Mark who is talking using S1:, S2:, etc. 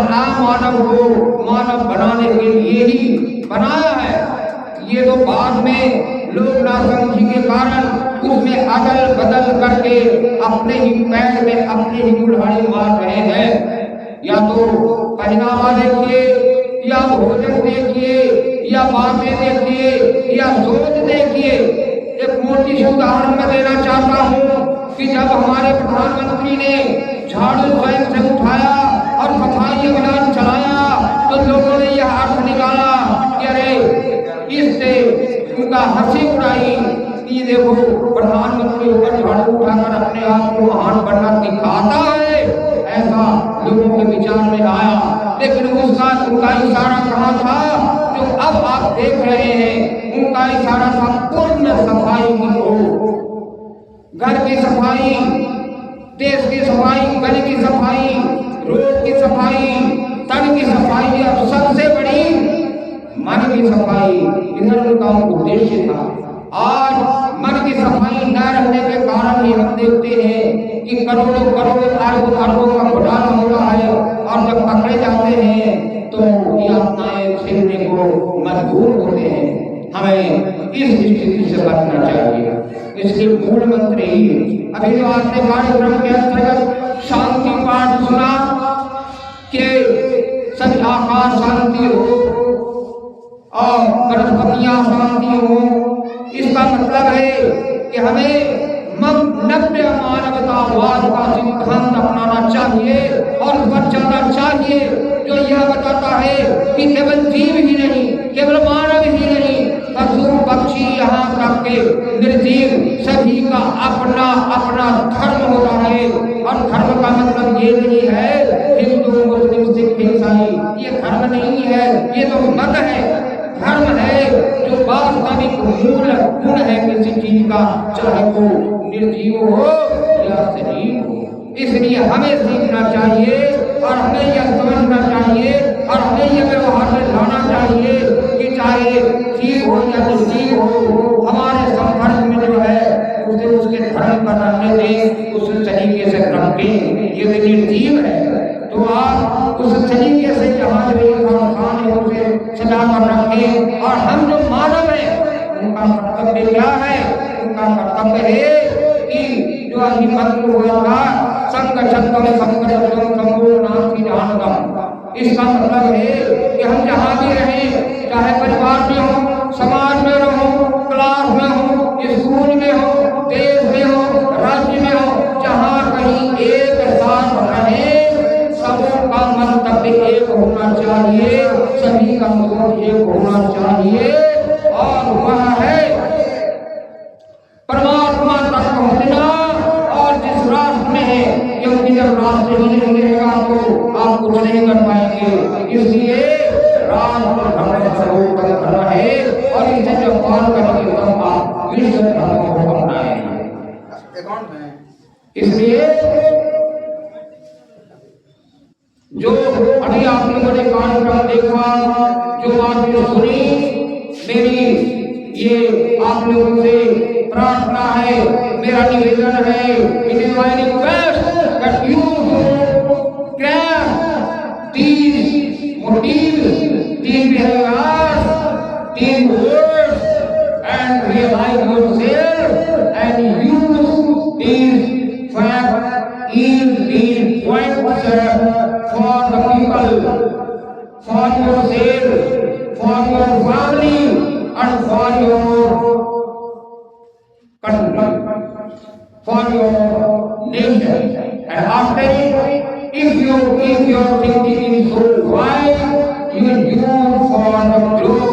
S1: मानव को मानव बनाने के लिए ही बनाया है। ये तो बाद में लोग नासमझी के कारण उसमें अदल बदल करके अपने ही पैर में अपने ही कुल्हाड़ी मार रहे हैं। या तो पहनावा देखिए, या भोजन देखिए, या बातें देखिए, या सोच देखिए। एक मोटी सी उदाहरण मैं देना चाहता हूँ कि जब हमारे प्रधानमंत्री ने झाड़ू स्वयं से उठाया और सफाई अभियान चलाया तो लोगों ने यह अर्थ निकाला कि अरे इससे उनका हंसी उड़ाई कि देखो प्रधानमंत्री होकर झाड़ू उठाकर अपने आप को महान बनना दिखाता है, ऐसा लोगों के विचार में आया। लेकिन उनका इशारा कहाँ था? जो अब आप देख रहे हैं उनका इशारा था पूर्ण सफाई की हो। घर की सफाई, देश की सफाई, गली की सफाई, रोड की सफाई, तन की सफाई और सबसे बड़ी मन की सफाई, इधर उनका उद्देश्य था। आज मन की सफाई न रहने के कारण ही हम देखते हैं कि करोड़ों करोड़ों अरबों का घोटाला हो रहा है और जब पकड़े जाते हैं तो यातनाएं झेलने को मजबूर होते हैं। हमें इस स्थिति से बचना चाहिए। इसलिए मूल मंत्री अभी जो आपने कार्यक्रम के अंतर्गत शांति पाठ सुना कि सब आकाश शांति हो और वनस्पतियां शांति हो, इसका मतलब है कि हमें नव्य मानवतावाद का सिद्धांत अपनाना चाहिए और पर चलना चाहिए, जो यह बताता है कि केवल जीव ही नहीं, केवल मानव ही नहीं, पशु पक्षी यहाँ तक के निर्जीव सभी का अपना अपना धर्म होता है। और धर्म का मतलब ये नहीं है हिंदू मुस्लिम सिख ईसाई, ये धर्म नहीं है, ये तो मत है। धर्म है जो वास्तविक मूल गुण है किसी चीज का, चाहे वो निर्जीव हो या सजीव हो। इसलिए हमें सीखना चाहिए और हमें यह समझना चाहिए और हमें यह व्यवहार में लाना चाहिए कि चाहे जीव हो या निर्जीव हो, हमारे संपर्क में जो है उसे उसके धर्म पर रहने दें, उस तरीके से रखें। ये निर्जीव है तो आप उस तरीके से जहाँ जो खान है उसे सजा कर रखें। और हम जो मानव हैं उनका कर्तव्य क्या है? उनका कर्तव्य है कि जो अधिपत्य हुआ था संगठन इसका मतलब है कि हम जहाँ भी रहें, चाहे परिवार में हो, समाज में रहो, क्लास में हो, स्कूल में हो, देश में हो, राज्य में हो, जहाँ कहीं एक साथ रहें, सबका मंतव्य एक होना चाहिए, सभी का सोच एक होना चाहिए और वह है परमात्मा तक पहुँचना। और जिस राष्ट्र में है, क्योंकि जब राष्ट्र ही नहीं रहेगा तो आप कुछ नहीं कर पाएंगे। इसलिए राष्ट्र धर्म सर्वोत्तम धर्म है और इसे जब पालन करेंगे तब आप विश्व धर्म को अपनाएंगे। इसलिए जो अभी आप लोगों ने कार्यक्रम देखा, जो बातें सुनी, मेरी ये आप लोगों से प्रार्थना है, मेरा निवेदन है, it is my request that you grasp these motives, these behaviors, these words and realize yourself and use these facts, these points for the people, for yourself, for your family and for your country, for your nation. And after it, if your thinking is so wide, you will use for the growth